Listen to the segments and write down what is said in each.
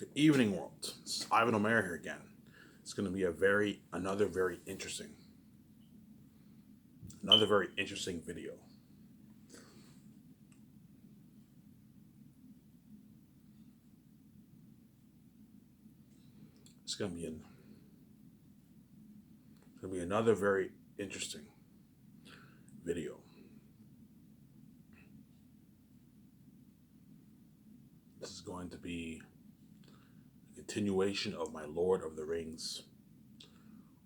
Good evening, world. It's Ivan Omer here again. It's going to be another very interesting video. It's going to be another very interesting video. This is going to be a continuation of my Lord of the Rings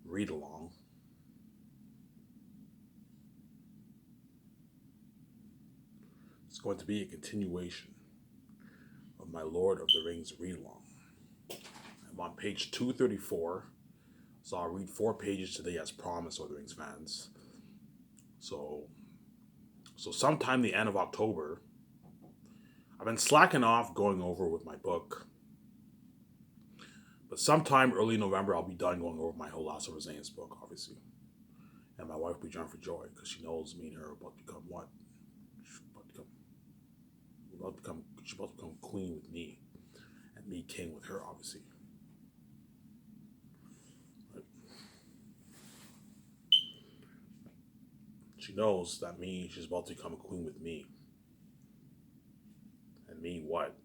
read along. It's going to be a continuation of my Lord of the Rings read along. I'm on page 234, so I'll read 4 pages today as promised, Lord of the Rings fans. So sometime the end of October, I've been slacking off going over with my book, but sometime early November I'll be done going over my whole Last of Zane's book, obviously, and my wife will be jumping for joy because she knows me and her are about to become what? She's about to become queen with me, and me king with her, obviously. She knows that she's about to become a queen with me. And me what?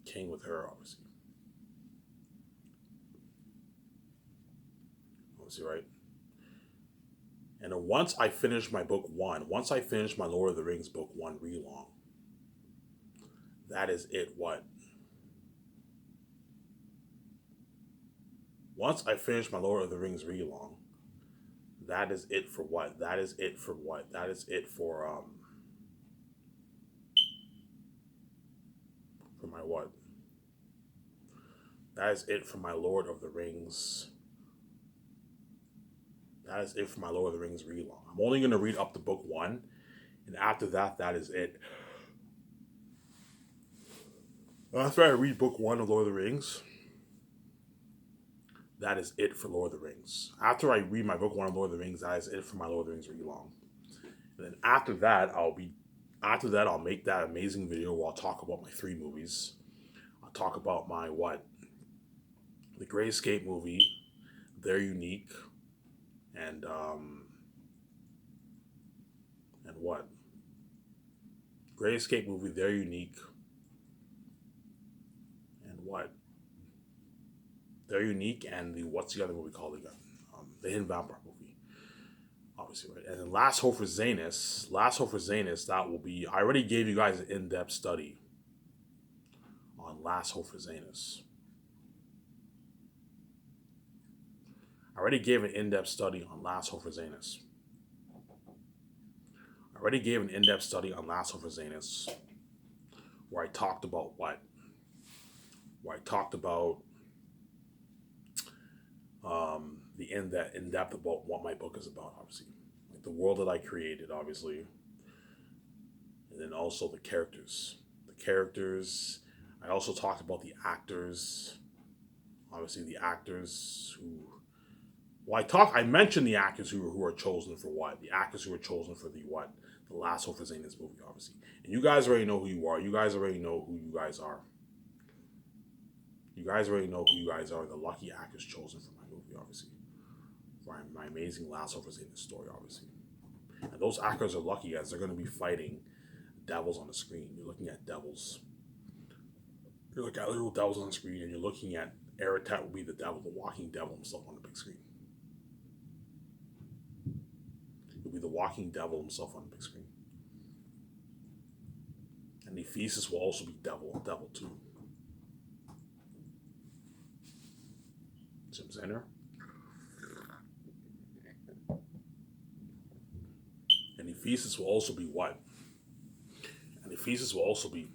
King with her, obviously. Obviously, right? And then once I finish my book 1, once I finish my Lord of the Rings book 1 read along, that is it what? Once I finish my Lord of the Rings read along, that is it for what? That is it for what? That is it for my what? That is it for my Lord of the Rings. That is it for my Lord of the Rings read along. I'm only going to read up to book 1, and after that, that is it. After I read book 1 of Lord of the Rings, that is it for Lord of the Rings. After I read my book 1 of Lord of the Rings, that is it for my Lord of the Rings read along. And then after that, I'll make that amazing video where I'll talk about my 3 movies. I'll talk about my the Great Escape movie, They're Unique, and what? Great Escape movie, They're Unique, and what? They're Unique, and what's the other movie called again? The Hidden Vampire movie, obviously, right? And then Last Hope for Zanus, that will be. I already gave you guys an in-depth study on Last Hope for Zanus. I already gave an in-depth study on Last Hope for Zanus. Where I talked about what? Where I talked about the in depth about what my book is about, obviously, like the world that I created, obviously, and then also the characters. I also talked about the actors. Obviously, the actors who. Well, I mentioned the actors who are chosen for what? The actors who were chosen for the what? The Last Hope for Zane's movie, obviously. And you guys already know who you are. You guys already know who you guys are. You guys already know who you guys are. The lucky actors chosen for my movie, obviously. For my amazing Last Hope for Zane's story, obviously. And those actors are lucky, guys. They're going to be fighting devils on the screen. You're looking at devils. You're looking at little devils on the screen, and you're looking at Aratat will be the devil, the walking devil himself on the big screen. He'll be the walking devil himself on the big screen. And Ephesus will also be devil too. See what I'm saying there? And Ephesus will also be what? And Ephesus will also be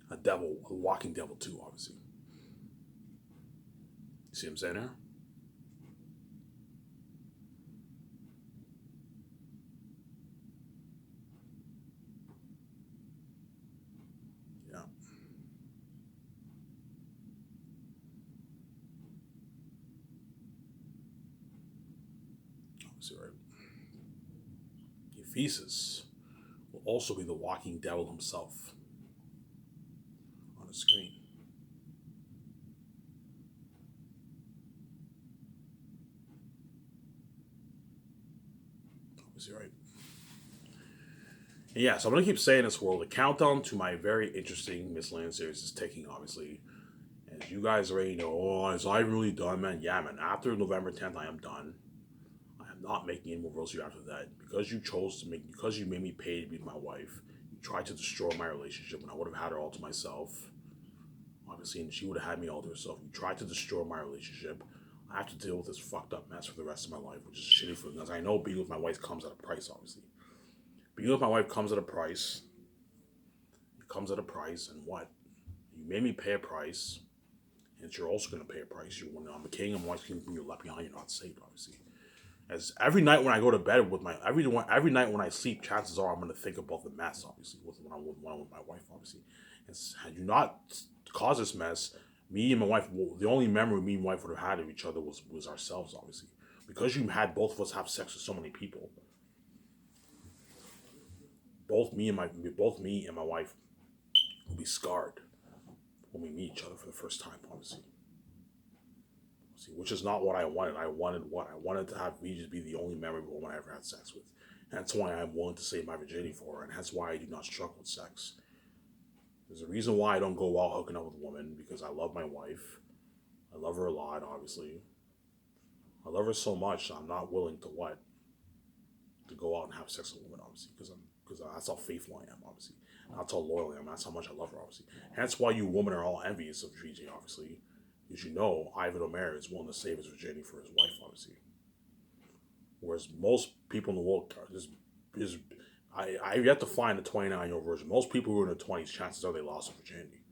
a devil, a walking devil too, obviously. See what I'm saying there? Yeah. Obviously, right? Ephesus will also be the walking devil himself the screen. Obviously, right? And yeah, so I'm gonna keep saying this world. The countdown to my very interesting miscellaneous series is ticking, obviously. As you guys already know, oh, is I really done, man? Yeah, man. After November 10th, I am done. I am not making any more videos after that. Because you made me pay to be my wife, you tried to destroy my relationship, and I would have had her all to myself. Obviously, and she would have had me all to herself. You tried to destroy my relationship. I have to deal with this fucked up mess for the rest of my life, which is shitty for me, because I know being with my wife comes at a price, obviously. Being with my wife comes at a price. It comes at a price, and what? You made me pay a price, and you're also going to pay a price. I'm a king, I'm always king, you're left behind, you're not saved, obviously. As every night when I go to bed with every night when I sleep, chances are I'm going to think about the mess, obviously, when I'm with my wife, obviously. And had you not caused this mess, me and my wife, the only memory me and my wife would have had of each other was ourselves, obviously. Because you had both of us have sex with so many people, both me and my wife will be scarred when we meet each other for the first time, obviously. See, which is not what I wanted. I wanted what? I wanted to have me just be the only memorable woman I ever had sex with. And that's why I'm willing to save my virginity for her, and that's why I do not struggle with sex. There's a reason why I don't go out hooking up with a woman, because I love my wife. I love her a lot, obviously. I love her so much, I'm not willing to what? To go out and have sex with a woman, obviously, because that's how faithful I am, obviously. And that's how loyal I am. That's how much I love her, obviously. Hence why you women are all envious of VJ, obviously. Because you know Ivan O'Mara is willing to save his virginity for his wife, obviously. Whereas most people in the world are just I've yet to find a 29-year-old virgin. Most people who are in their 20s, chances are they lost their virginity.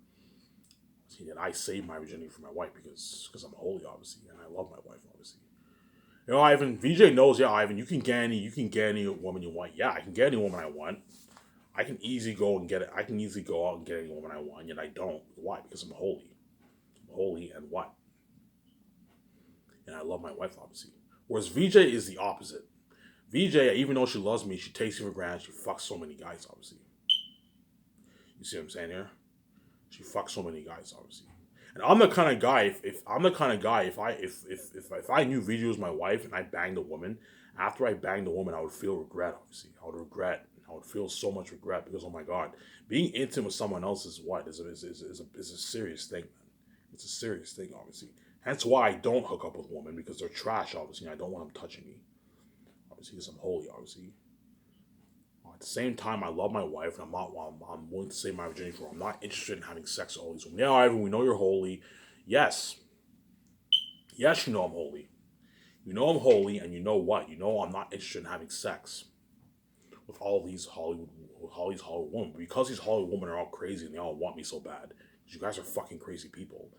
See, and I saved my virginity for my wife because I'm holy, obviously, and I love my wife, obviously. You know, Ivan, VJ knows, yeah, Ivan, you can get any woman you want. Yeah, I can get any woman I want. I can easily go and get it. I can easily go out and get any woman I want, yet I don't. Why? Because I'm holy. Holy and what? And I love my wife, obviously. Whereas VJ is the opposite. VJ, even though she loves me, she takes me for granted. She fucks so many guys, obviously. You see what I'm saying here? She fucks so many guys, obviously. And I'm the kind of guy. If I knew VJ was my wife and I banged a woman, after I banged a woman, I would feel regret. Obviously, I would regret. I would feel so much regret because, oh my god, being intimate with someone else is a serious thing, man. It's a serious thing, obviously. Hence why I don't hook up with women, because they're trash, obviously. And I don't want them touching me, obviously, because I'm holy, obviously. At the same time, I love my wife, and I'm willing to save my virginity for her. I'm not interested in having sex with all these women. Yeah, Ivan, we know you're holy. Yes. Yes, you know I'm holy. You know I'm holy, and you know what? You know I'm not interested in having sex with all these Hollywood women. Because these Hollywood women are all crazy and they all want me so bad. You guys are fucking crazy people.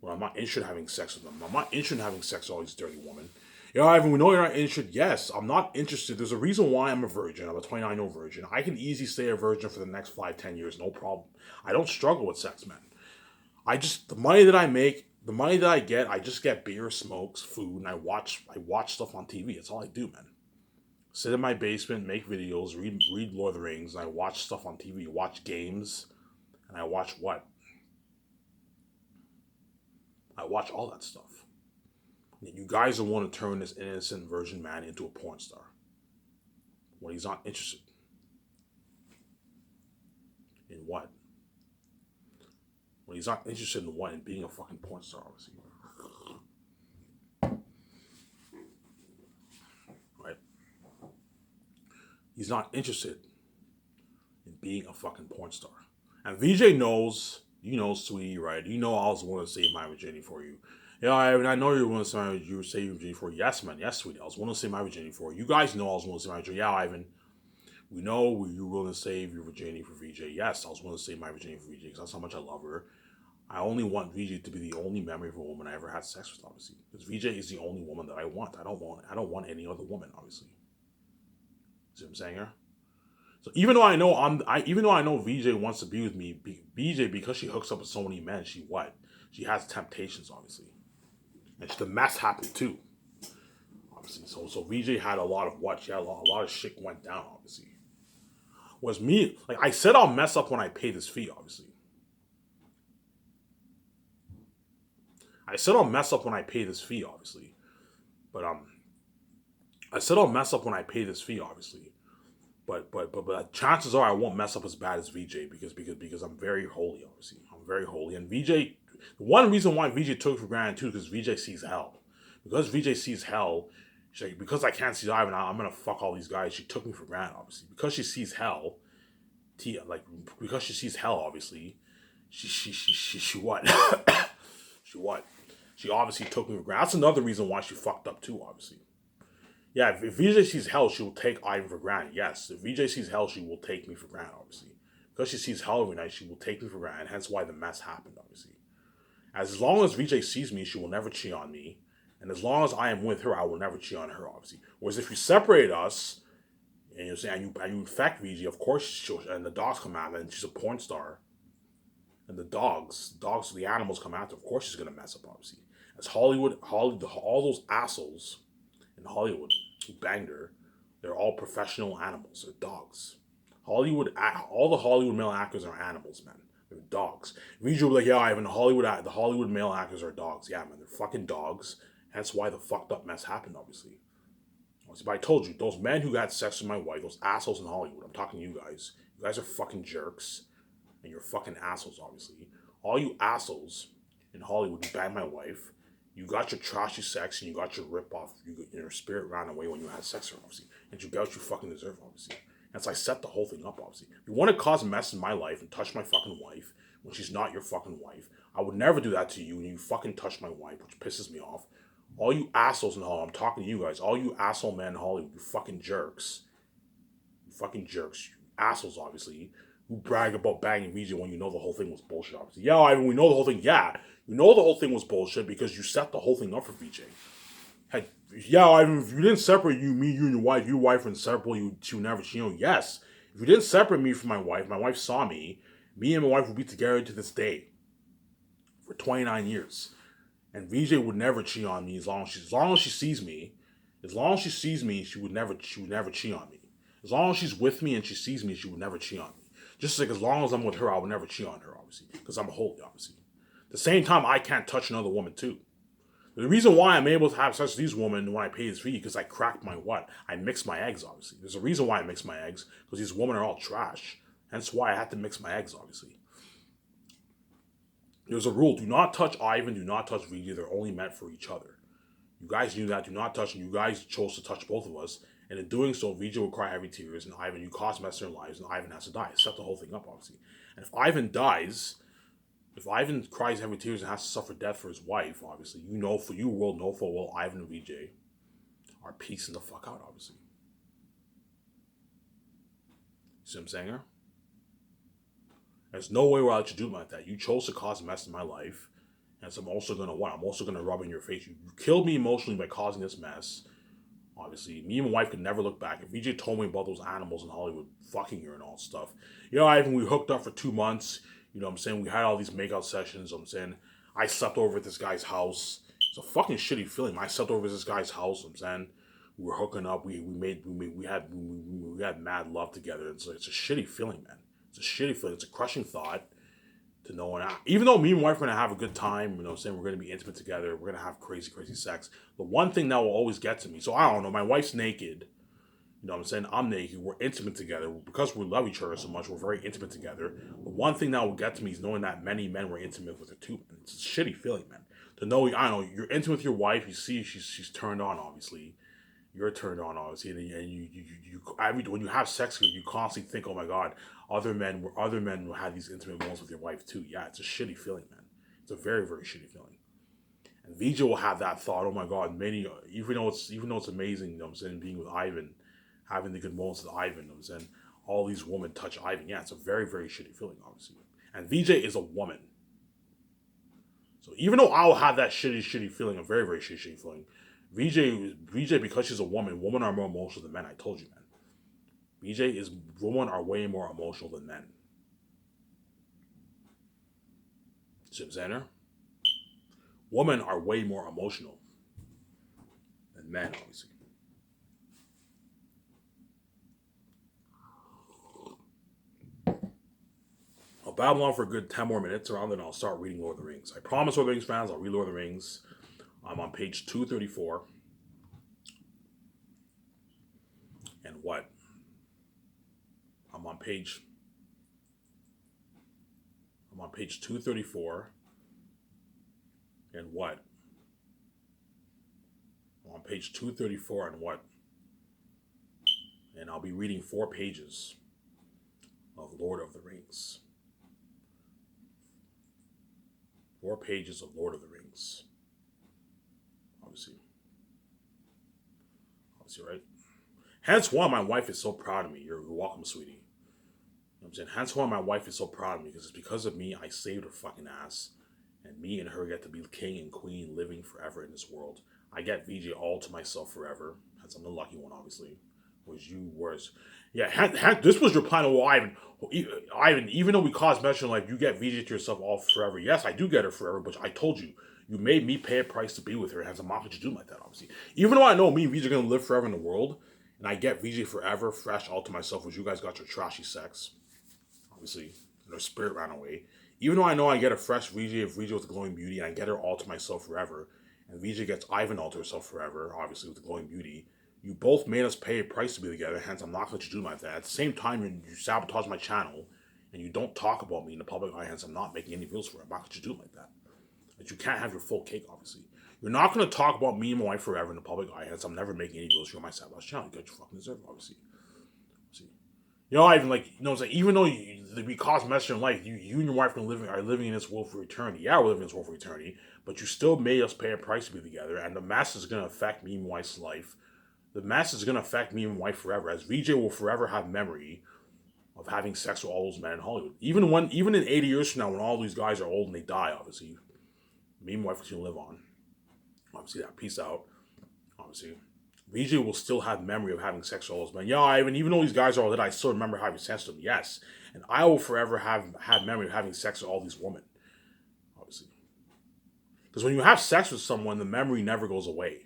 Well, I'm not interested in having sex with them. I'm not interested in having sex with all these dirty women. Yeah, Ivan, we know you're not interested. Yes, I'm not interested. There's a reason why I'm a virgin. I'm a 29-year-old virgin. I can easily stay a virgin for the next 5-10 years, no problem. I don't struggle with sex, man. The money that I make, the money that I get, I just get beer, smokes, food, and I watch stuff on TV. That's all I do, man. Sit in my basement, make videos, read Lord of the Rings, and I watch stuff on TV, watch games, and I watch what? I watch all that stuff. And you guys are want to turn this innocent virgin man into a porn star when he's not interested in what? When he's not interested in what? In being a fucking porn star, obviously. Right? He's not interested in being a fucking porn star. And VJ knows, you know, sweetie, right? You know I was willing to save my virginity for you. Yeah, I know you're willing to save your virginity for you. Yes, man. Yes, sweetie. I was willing to save my virginity for you. You guys know I was willing to save my virginity. Yeah, Ivan. We know you're willing to save your virginity for VJ. Yes, I was willing to save my virginity for VJ because that's how much I love her. I only want VJ to be the only memory of a woman I ever had sex with, obviously. Because VJ is the only woman that I want. I don't want any other woman, obviously. See what I'm saying here? So even though I know VJ wants to be with me, VJ, because she hooks up with so many men, she has temptations, obviously, and the mess happened too, obviously. So VJ had a lot of what? She had a lot of shit went down, obviously. Was me, like I said, I'll mess up when I pay this fee, obviously. I said I'll mess up when I pay this fee, obviously. But I said I'll mess up when I pay this fee, obviously. But chances are I won't mess up as bad as VJ because I'm very holy, obviously. I'm very holy. And VJ, one reason why VJ took it for granted too, because VJ sees hell. Because VJ sees hell, she's like, because I can't see Ivan, I'm gonna fuck all these guys. She took me for granted, obviously. Because she sees hell, because she sees hell, obviously. She what? She what? She obviously took me for granted. That's another reason why she fucked up too, obviously. Yeah, if VJ sees hell, she will take Ivan for granted. Yes, if VJ sees hell, she will take me for granted, obviously. Because she sees hell every night, she will take me for granted, hence why the mess happened, obviously. As long as VJ sees me, she will never cheat on me. And as long as I am with her, I will never cheat on her, obviously. Whereas if you separate us, and you infect VJ, of course, and the dogs come out, and she's a porn star, and the animals come after, of course she's going to mess up, obviously. As Hollywood, all those assholes in Hollywood who banged her, they're all professional animals. They're dogs. All the Hollywood male actors are animals, man. They're dogs. VJ will be like, yeah, Ivan, the Hollywood male actors are dogs. Yeah, man, they're fucking dogs. That's why the fucked up mess happened, obviously. But I told you, those men who had sex with my wife, those assholes in Hollywood, I'm talking to you guys. You guys are fucking jerks. And you're fucking assholes, obviously. All you assholes in Hollywood who banged my wife, you got your trashy sex and you got your rip-off, your spirit ran away when you had sex with her, obviously. And you got what you fucking deserve, obviously. And so I set the whole thing up, obviously. If you want to cause a mess in my life and touch my fucking wife when she's not your fucking wife, I would never do that to you and you fucking touch my wife, which pisses me off. All you assholes in Hollywood, I'm talking to you guys, all you asshole men in Hollywood, you fucking jerks. You fucking jerks. You assholes, obviously. Who brag about banging VJ when you know the whole thing was bullshit, obviously. Yeah, I mean, we know the whole thing. Yeah, you know the whole thing was bullshit because you set the whole thing up for VJ. Hey, yeah, I mean, if you didn't separate you and your wife were inseparable, she would never, yes. If you didn't separate me from my wife saw me and my wife would be together to this day for 29 years. And VJ would never cheat on me as long as she sees me. As long as she sees me, she would never cheat on me. As long as she's with me and she sees me, she would never cheat on me. Just like as long as I'm with her, I would never cheat on her, obviously, because I'm holy, obviously. At the same time, I can't touch another woman too. The reason why I'm able to have sex with these women when I pay this fee because I crack my what? I mix my eggs, obviously. There's a reason why I mix my eggs because these women are all trash. Hence why I had to mix my eggs, obviously. There's a rule: do not touch Ivan, do not touch Vijay. They're only meant for each other. You guys knew that. Do not touch, and you guys chose to touch both of us. And in doing so, Vijay will cry heavy tears, and Ivan, you cost mess their lives, and Ivan has to die. Set the whole thing up, obviously. And if Ivan dies, if Ivan cries heavy tears and has to suffer death for his wife, obviously, you will know full well Ivan and Vijay are piecing the fuck out, obviously. See what I'm saying here? There's no way where I'll let you do like that. You chose to cause a mess in my life. And so I'm also gonna rub in your face. You killed me emotionally by causing this mess. Obviously, me and my wife could never look back. If VJ told me about those animals in Hollywood fucking her and all stuff, Ivan, we hooked up for 2 months. You know what I'm saying? We had all these makeout sessions. You know what I'm saying? I slept over at this guy's house. It's a fucking shitty feeling. I slept over at this guy's house. You know what I'm saying? We were hooking up. We had mad love together. It's a shitty feeling, man. It's a shitty feeling. It's a crushing thought to know. And even though me and my wife are going to have a good time, you know what I'm saying, we're going to be intimate together, we're going to have crazy, crazy sex. The one thing that will always get to me, so I don't know, my wife's naked, you know what I'm saying, I'm naked, we're intimate together. Because we love each other so much, we're very intimate together. The one thing that will get to me is knowing that many men were intimate with her too. It's a shitty feeling, man. To know, I don't know, you're intimate with your wife, you see she's turned on, obviously. You're turned on, obviously, and when you have sex with her, you constantly think, oh my god, other men will have these intimate moments with your wife too. Yeah, it's a shitty feeling, man. It's a very, very shitty feeling. And Vijay will have that thought, oh my god, even though it's amazing, you know what I'm saying, being with Ivan, having the good moments with Ivan, you know what I'm saying, all these women touch Ivan. Yeah, it's a very, very shitty feeling, obviously. And Vijay is a woman. So even though I'll have that shitty feeling, a very, very shitty feeling, VJ, because she's a women are more emotional than men. I told you, man. Women are way more emotional than men. See what I'm saying there? Women are way more emotional than men, obviously. babble on for a good 10 more minutes around, then I'll start reading Lord of the Rings. I promise, Lord of the Rings fans, I'll read Lord of the Rings. I'm on page 234. And what? I'm on page 234. And what? I'm on page 234 and what? And I'll be reading 4 pages of Lord of the Rings. 4 pages of Lord of the Rings. Obviously, right? Hence why my wife is so proud of me. You're welcome, sweetie. You know what I'm saying? Hence why my wife is so proud of me, because it's because of me I saved her fucking ass. And me and her get to be king and queen living forever in this world. I get VJ all to myself forever. Hence I'm the lucky one, obviously. Was you worse. Yeah, this was your plan. Well, Ivan, even though we caused mention like you get VJ to yourself all forever. Yes, I do get her forever, but I told you, you made me pay a price to be with her. Hence I'm not going to do like that, obviously. Even though I know me and VJ are going to live forever in the world, and I get VJ forever, fresh, all to myself, which you guys got your trashy sex. Obviously, and her spirit ran away. Even though I know I get a fresh VJ if VJ with the glowing beauty, and I get her all to myself forever, and VJ gets Ivan all to herself forever, obviously with the glowing beauty, you both made us pay a price to be together, hence I'm not going to do like that. At the same time, you sabotage my channel, and you don't talk about me in the public eye, hence I'm not making any videos for it. I'm not going to do like that. But you can't have your full cake, obviously. You're not going to talk about me and my wife forever in the public eye, hence I'm never making any videos for my sabotage channel. You got your fucking deserve, obviously. See. You know, Ivan, like, you know what I'm saying? Even though we cause mess in life, you and your wife are living in this world for eternity. Yeah, we're living in this world for eternity, but you still made us pay a price to be together, and the mess is going to affect me and my wife's life. The mess is going to affect me and my wife forever, as VJ will forever have memory of having sex with all those men in Hollywood. Even in 80 years from now, when all these guys are old and they die, obviously, me and my wife can live on. Obviously, that peace out. Obviously, VJ will still have memory of having sex with all those men. Yeah, even though these guys are all dead, I still remember having sex with them. Yes, and I will forever have memory of having sex with all these women. Obviously, because when you have sex with someone, the memory never goes away.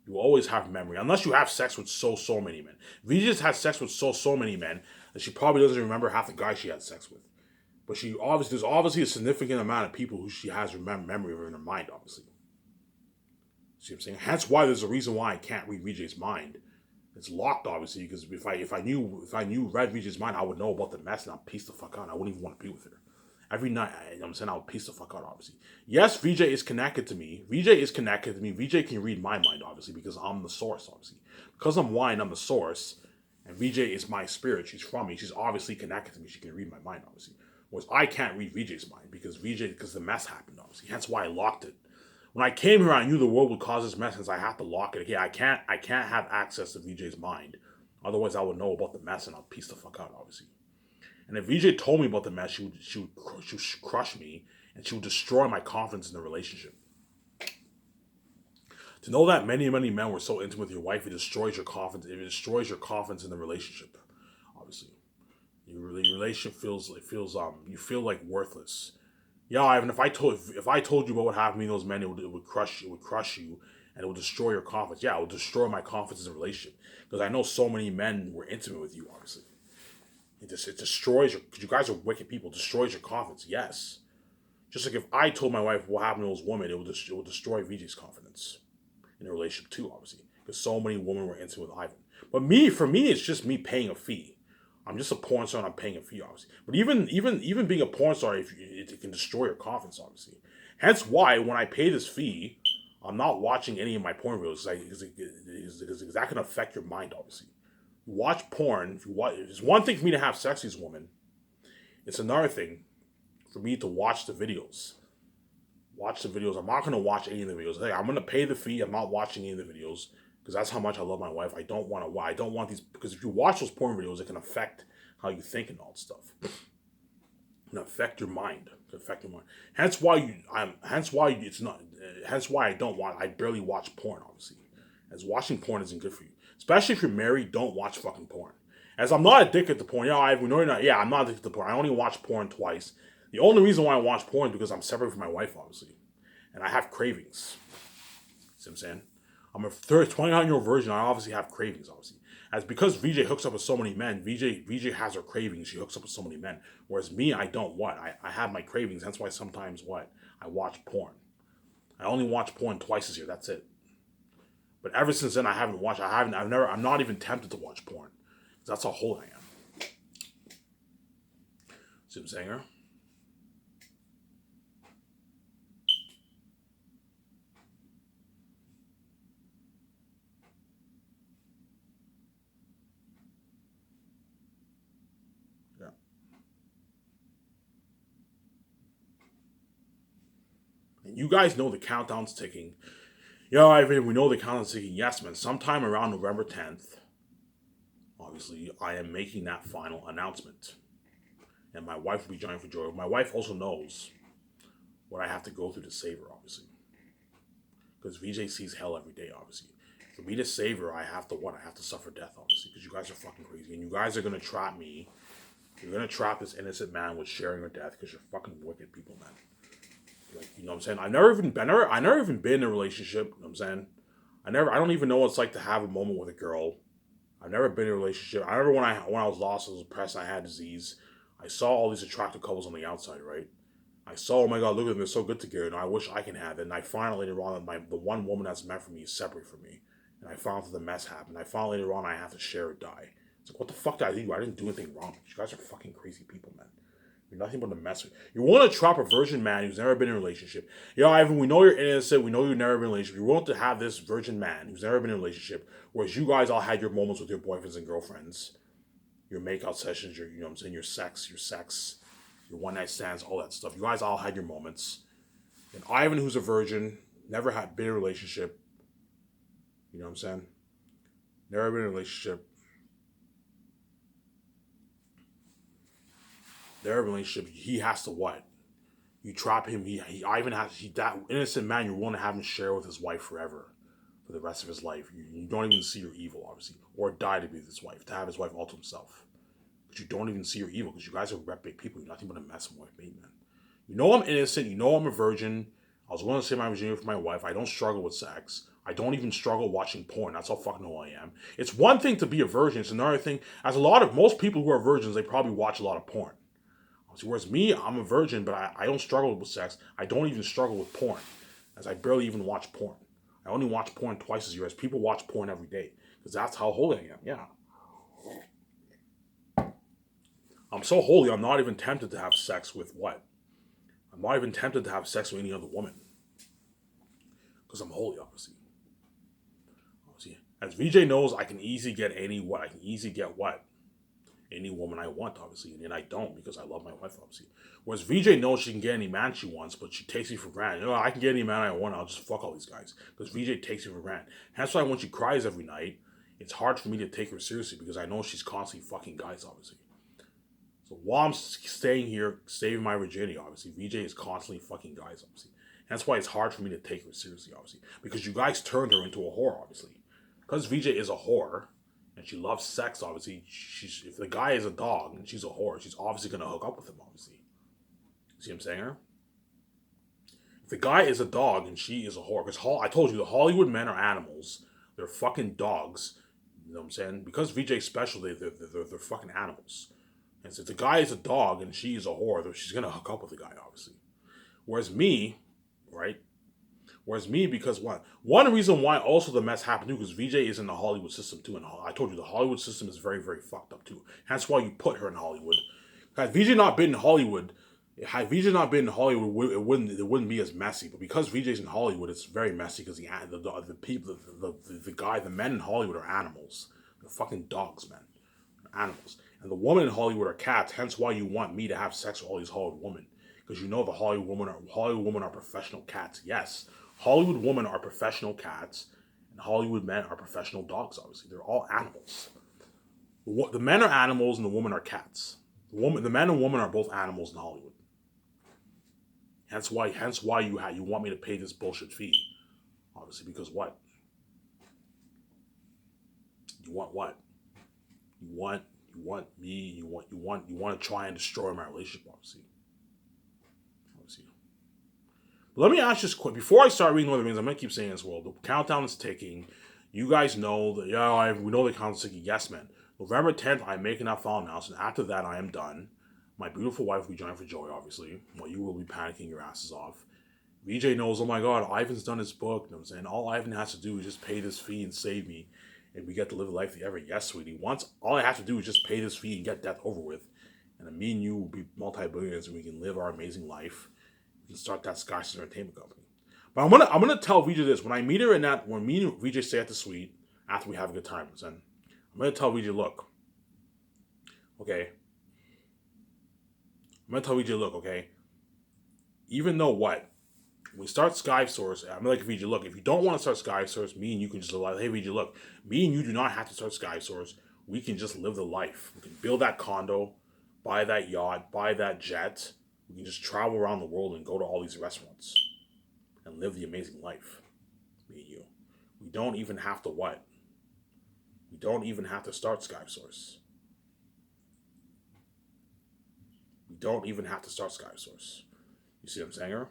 You will always have memory, unless you have sex with so many men. VJ just has sex with so many men that she probably doesn't remember half the guys she had sex with. But there's obviously a significant amount of people who she has memory of in her mind, obviously. See what I'm saying? That's why there's a reason why I can't read VJ's mind. It's locked, obviously, because if I knew read VJ's mind, I would know about the mess and I'd piece the fuck out. I wouldn't even want to be with her. Every night, I'm saying I would piece the fuck out, obviously. Yes, VJ is connected to me. VJ can read my mind, obviously, because I'm the source, obviously. Because I'm wine, I'm the source, and VJ is my spirit. She's from me. She's obviously connected to me. She can read my mind, obviously. Whereas I can't read VJ's mind because the mess happened, obviously. Hence why I locked it. When I came here, I knew the world would cause this mess, hence I have to lock it. Okay, I can't have access to VJ's mind. Otherwise, I would know about the mess and I'll piece the fuck out, obviously. And if VJ told me about the mess, she would crush me, and she would destroy my confidence in the relationship. To know that many men were so intimate with your wife, it destroys your confidence. It destroys your confidence in the relationship. Obviously, your relationship you feel like worthless. Yeah, Ivan. If I told you about what happened to those men, it would crush you, and it would destroy your confidence. Yeah, it would destroy my confidence in the relationship because I know so many men were intimate with you, obviously. It destroys because you guys are wicked people. It destroys your confidence. Yes, just like if I told my wife what happened to those women, it will destroy VJ's confidence in a relationship too, obviously, because so many women were intimate with Ivan. But for me, it's just me paying a fee. I'm just a porn star and I'm paying a fee, obviously. But even being a porn star, it can destroy your confidence, obviously. Hence why when I pay this fee, I'm not watching any of my porn videos because that can affect your mind, obviously. Watch porn. It's one thing for me to have sex with these women. It's another thing for me to watch the videos. Watch the videos. I'm not going to watch any of the videos. I'm going to pay the fee. I'm not watching any of the videos because that's how much I love my wife. I don't want these because if you watch those porn videos, it can affect how you think and all that stuff. It can affect your mind. Hence why I barely watch porn, obviously. As watching porn isn't good for you. Especially if you're married, don't watch fucking porn. As I'm not addicted to porn. We know you're not. Yeah, I'm not addicted to porn. I only watch porn twice. The only reason why I watch porn is because I'm separate from my wife, obviously. And I have cravings. See what I'm saying? I'm a 29-year-old virgin. I obviously have cravings, obviously. As because VJ hooks up with so many men, VJ has her cravings. She hooks up with so many men. Whereas me, I don't what? I have my cravings. That's why sometimes what? I watch porn. I only watch porn twice this year. That's it. But ever since then, I'm not even tempted to watch porn. That's how whole I am. See what I'm saying, huh? Yeah. And you guys know the countdown's ticking. Yeah, Ivan, we know the countdown's ticking. Yes, man. Sometime around November 10th, obviously, I am making that final announcement. And my wife will be joining for joy. My wife also knows what I have to go through to save her, obviously. Because VJ sees hell every day, obviously. For me to save her, I have to what? I have to suffer death, obviously. Because you guys are fucking crazy. And you guys are going to trap me. You're going to trap this innocent man with sharing her death because you're fucking wicked people, man. Like, you know what I'm saying? I never even been in a relationship, you know what I'm saying? I don't even know what it's like to have a moment with a girl. I've never been in a relationship. I remember when I was lost, I was depressed, I had disease. I saw all these attractive couples on the outside, right? I saw, oh my god, look at them, they're so good together, and I wish I can have it. And I found later on that the one woman that's meant for me is separate from me. And I found that the mess happened. I found later on I have to share or die. It's like, what the fuck did I do? I didn't do anything wrong. You guys are fucking crazy people, man. You're nothing but a mess with. You want to trap a virgin man who's never been in a relationship. Yo, Ivan, we know you're innocent. We know you've never been in a relationship. You're willing to have this virgin man who's never been in a relationship, whereas you guys all had your moments with your boyfriends and girlfriends, your makeout sessions, you know what I'm saying, your sex, your one night stands, all that stuff. You guys all had your moments. And Ivan, who's a virgin, never had been in a relationship. You know what I'm saying? Never been in a relationship. Their relationship, he has to what? You trap him. Ivan has that innocent man. You're willing to have him share with his wife forever, for the rest of his life. You don't even see your evil, obviously, or die to be with his wife, to have his wife all to himself. But you don't even see your evil because you guys are big people. You're nothing but a mess of white meat, man. You know I'm innocent. You know I'm a virgin. I was willing to say my virginity for my wife. I don't struggle with sex. I don't even struggle watching porn. That's how fucking who I am. It's one thing to be a virgin. It's another thing. As most people who are virgins, they probably watch a lot of porn. Whereas me, I'm a virgin, but I don't struggle with sex. I don't even struggle with porn, as I barely even watch porn. I only watch porn twice a year, as people watch porn every day, because that's how holy I am. Yeah. I'm so holy, I'm not even tempted to have sex with what? I'm not even tempted to have sex with any other woman. Because I'm holy, obviously. As VJ knows, I can easily get I can easily get what? Any woman I want, obviously, and I don't because I love my wife, obviously. Whereas VJ knows she can get any man she wants, but she takes me for granted. You know, I can get any man I want, I'll just fuck all these guys because VJ takes me for granted. That's why when she cries every night, it's hard for me to take her seriously because I know she's constantly fucking guys, obviously. So while I'm staying here, saving my virginity, obviously, VJ is constantly fucking guys, obviously. That's why it's hard for me to take her seriously, obviously, because you guys turned her into a whore, obviously. Because VJ is a whore, and she loves sex, obviously. If the guy is a dog and she's a whore, she's obviously going to hook up with him, obviously. See what I'm saying here? If the guy is a dog and she is a whore, because I told you, the Hollywood men are animals. They're fucking dogs. You know what I'm saying? Because VJ's special, they're fucking animals. And so if the guy is a dog and she is a whore, she's going to hook up with the guy, obviously. Whereas me, right? Whereas me, because what? One reason why also the mess happened too, because VJ is in the Hollywood system too. And I told you the Hollywood system is very, very fucked up too. That's why you put her in Hollywood. Had VJ not been in Hollywood, it wouldn't be as messy. But because VJ's in Hollywood, it's very messy because the men in Hollywood are animals. They're fucking dogs, man. They're animals. And the women in Hollywood are cats. Hence why you want me to have sex with all these Hollywood women. Because you know the Hollywood women are professional cats. Yes. Hollywood women are professional cats, and Hollywood men are professional dogs, obviously. They're all animals. The men are animals and the women are cats. The men and women are both animals in Hollywood. Hence why you want me to pay this bullshit fee. Obviously, because what? You want what? You want me, you want to try and destroy my relationship, obviously. But let me ask you this quick. Before I start reading Lord of the Rings, I'm going to keep saying this, well, the countdown is ticking. You guys know that, yeah, we know the countdown is ticking. Yes, man. November 10th, I'm making that final announcement. After that, I am done. My beautiful wife will be joining for joy, obviously. Well, you will be panicking your asses off. VJ knows, oh my god, Ivan's done his book. You know what I'm saying? All Ivan has to do is just pay this fee and save me. And we get to live the life together. Yes, sweetie. Once, all I have to do is just pay this fee and get death over with. And then me and you will be multi-billionaires and we can live our amazing life. We can start that Sky Entertainment Company. But I'm gonna tell VJ this. When I meet her in that, when me and VJ stay at the suite, after we have a good time, then I'm gonna tell VJ, look, okay? I'm gonna tell VJ, look, okay? Even though what? We start Sky Source, I'm like, VJ, look, if you don't want to start Sky Source, me and you can just like, hey, VJ, look, me and you do not have to start Sky Source. We can just live the life. We can build that condo, buy that yacht, buy that jet. We can just travel around the world and go to all these restaurants and live the amazing life. Me and you. We don't even have to what? We don't even have to start Sky Source. We don't even have to start Sky Source. You see what I'm saying here?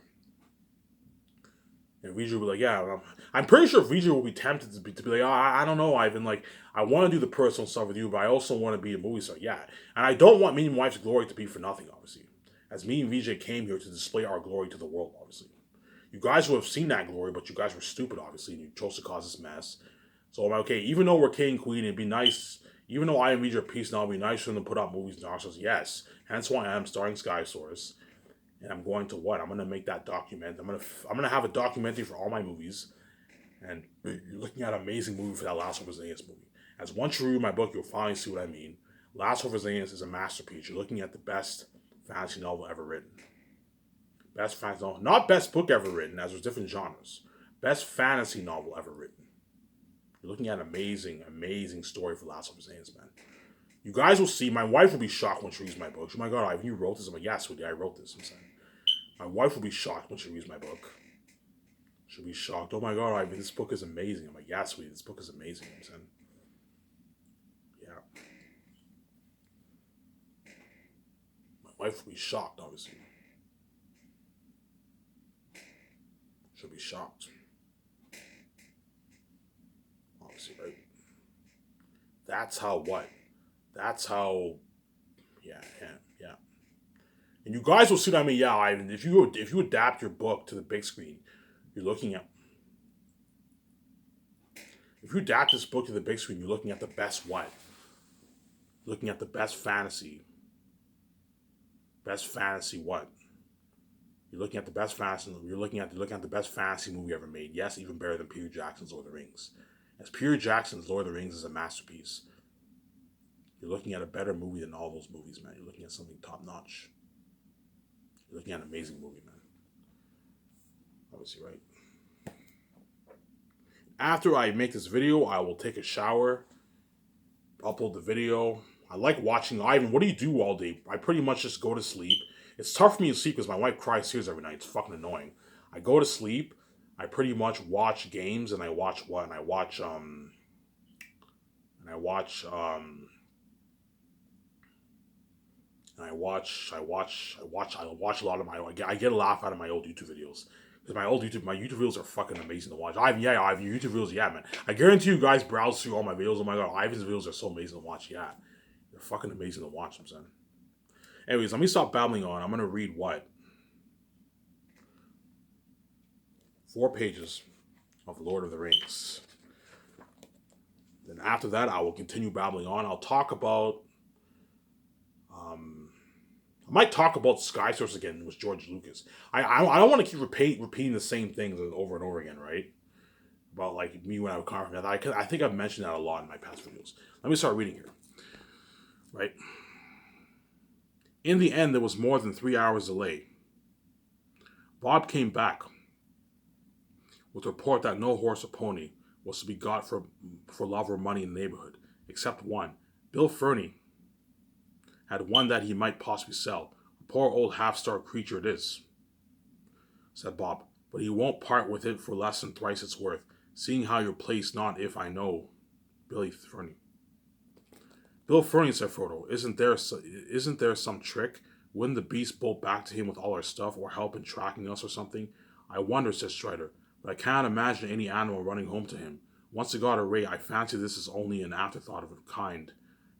And Vijay will be like, yeah, I'm pretty sure Vijay will be tempted to be like, oh, I don't know, Ivan. Like, I want to do the personal stuff with you, but I also want to be a movie star. Yeah. And I don't want me and my wife's glory to be for nothing, obviously. As me and Vijay came here to display our glory to the world, obviously. You guys would have seen that glory, but you guys were stupid, obviously, and you chose to cause this mess. So I'm like, okay, even though we're king and queen, it'd be nice, even though I and Vijay are peace now, it'd be nice for them to put out movies and ourselves. Yes. Hence why I am starring Sky Source. And I'm going to what? I'm going to make that document. I'm going to have a documentary for all my movies. And you're looking at an amazing movie for that Last of Us movie. As once you read my book, you'll finally see what I mean. Last of Us is a masterpiece. You're looking at the best fantasy novel ever written. Best fantasy novel. Not best book ever written, as there's different genres. Best fantasy novel ever written. You're looking at an amazing, amazing story for Last of Us, man. You guys will see. My wife will be shocked when she reads my book. She's like, oh my god, Ivan, you wrote this? I'm like, yeah, sweetie, I wrote this. I'm saying. My wife will be shocked when she reads my book. She'll be shocked. Oh my god, Ivan, this book is amazing. I'm like, yeah, sweetie, this book is amazing. I'm saying. Yeah. My wife will be shocked, obviously. She'll be shocked. Obviously, right? That's how what? That's how, yeah. And you guys will see what I mean. Yeah, Ivan, if you adapt your book to the big screen, you're looking at, if you adapt this book to the big screen, you're looking at the best what? Looking at the best fantasy. Best fantasy what? You're looking at the best fantasy. You're looking at the best fantasy movie ever made. Yes, even better than Peter Jackson's Lord of the Rings. As Peter Jackson's Lord of the Rings is a masterpiece. You're looking at a better movie than all those movies, man. You're looking at something top notch. You're looking at an amazing movie, man. Obviously, right? After I make this video, I will take a shower, upload the video. I like watching Ivan. What do you do all day? I pretty much just go to sleep. It's tough for me to sleep because my wife cries tears every night. It's fucking annoying. I go to sleep. I pretty much watch games and I watch what? And I watch I watch a lot of I get a laugh out of my old YouTube videos. Because my YouTube videos are fucking amazing to watch. Ivan, your YouTube videos, yeah, man. I guarantee you guys browse through all my videos. Oh my god, Ivan's videos are so amazing to watch, yeah. They're fucking amazing to watch, I'm saying. Anyways, let me stop babbling on. I'm gonna read what? 4 pages of Lord of the Rings. Then after that, I will continue babbling on. I'll talk about I might talk about Sky Source again with George Lucas. I don't want to keep repeating the same things over and over again, right? About like me when I would comment. I think I've mentioned that a lot in my past videos. Let me start reading here. Right? In the end, there was more than 3 hours delay. Bob came back with a report that no horse or pony was to be got for love or money in the neighborhood, except one. Bill Fernie had one that he might possibly sell. A poor old half-starved creature it is, said Bob, but he won't part with it for less than thrice its worth, seeing how your place not if I know. Billy Fernie. Bill Fernie, said Frodo, isn't there some trick? Wouldn't the beast bolt back to him with all our stuff or help in tracking us or something? I wonder, said Strider, but I cannot imagine any animal running home to him. Once it got a rate, I fancy this is only an afterthought of a kind.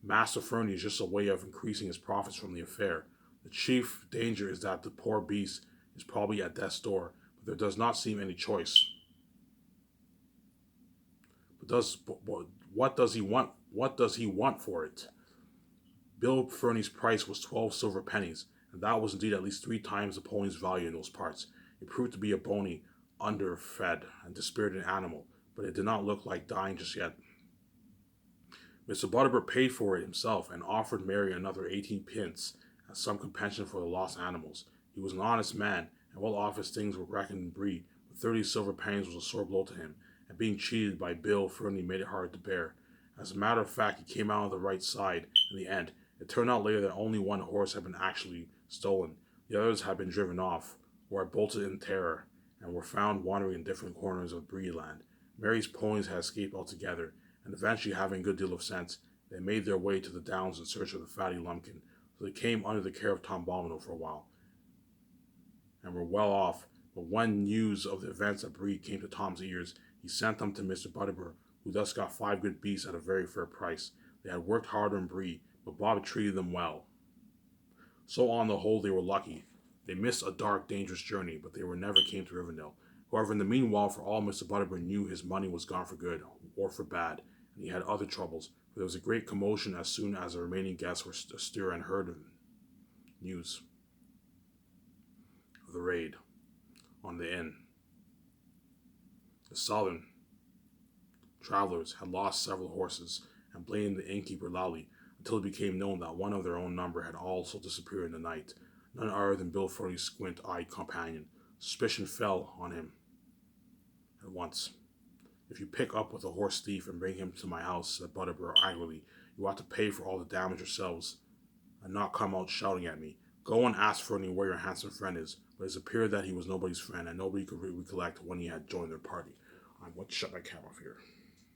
Master Fernie is just a way of increasing his profits from the affair. The chief danger is that the poor beast is probably at death's door, but there does not seem any choice. But what does he want? What does he want for it? Bill Fernie's price was 12 silver pennies, and that was indeed at least 3 times the pony's value in those parts. It proved to be a bony, underfed, and dispirited animal, but it did not look like dying just yet. Mr. Butterbur paid for it himself and offered Mary another 18 pence as some compensation for the lost animals. He was an honest man, and well off as things were reckoned in Bree, but 30 silver pennies was a sore blow to him, and being cheated by Bill Fernie made it hard to bear. As a matter of fact, he came out on the right side in the end. It turned out later that only one horse had been actually stolen. The others had been driven off, or had bolted in terror, and were found wandering in different corners of Bree land. Mary's ponies had escaped altogether, and eventually, having a good deal of sense, they made their way to the downs in search of the fatty lumpkin. So they came under the care of Tom Bombadil for a while, and were well off. But when news of the events at Bree came to Tom's ears, he sent them to Mr. Butterbur, who thus got 5 good beasts at a very fair price. They had worked hard on Bree, but Bob treated them well. So on the whole, they were lucky. They missed a dark, dangerous journey, but they never came to Rivendell. However, in the meanwhile, for all Mr. Butterbur knew, his money was gone for good, or for bad, and he had other troubles, for there was a great commotion as soon as the remaining guests were astir and heard of news of the raid on the inn. The southern travelers had lost several horses and blamed the innkeeper loudly, until it became known that one of their own number had also disappeared in the night, none other than Bill Fernie's squint-eyed companion. Suspicion fell on him at once. If you pick up with a horse thief and bring him to my house, said Butterbur angrily, you ought to pay for all the damage yourselves, and not come out shouting at me. Go and ask Fernie where your handsome friend is. But it appeared that he was nobody's friend, and nobody could recollect when he had joined their party. I'm going to shut my camera off here.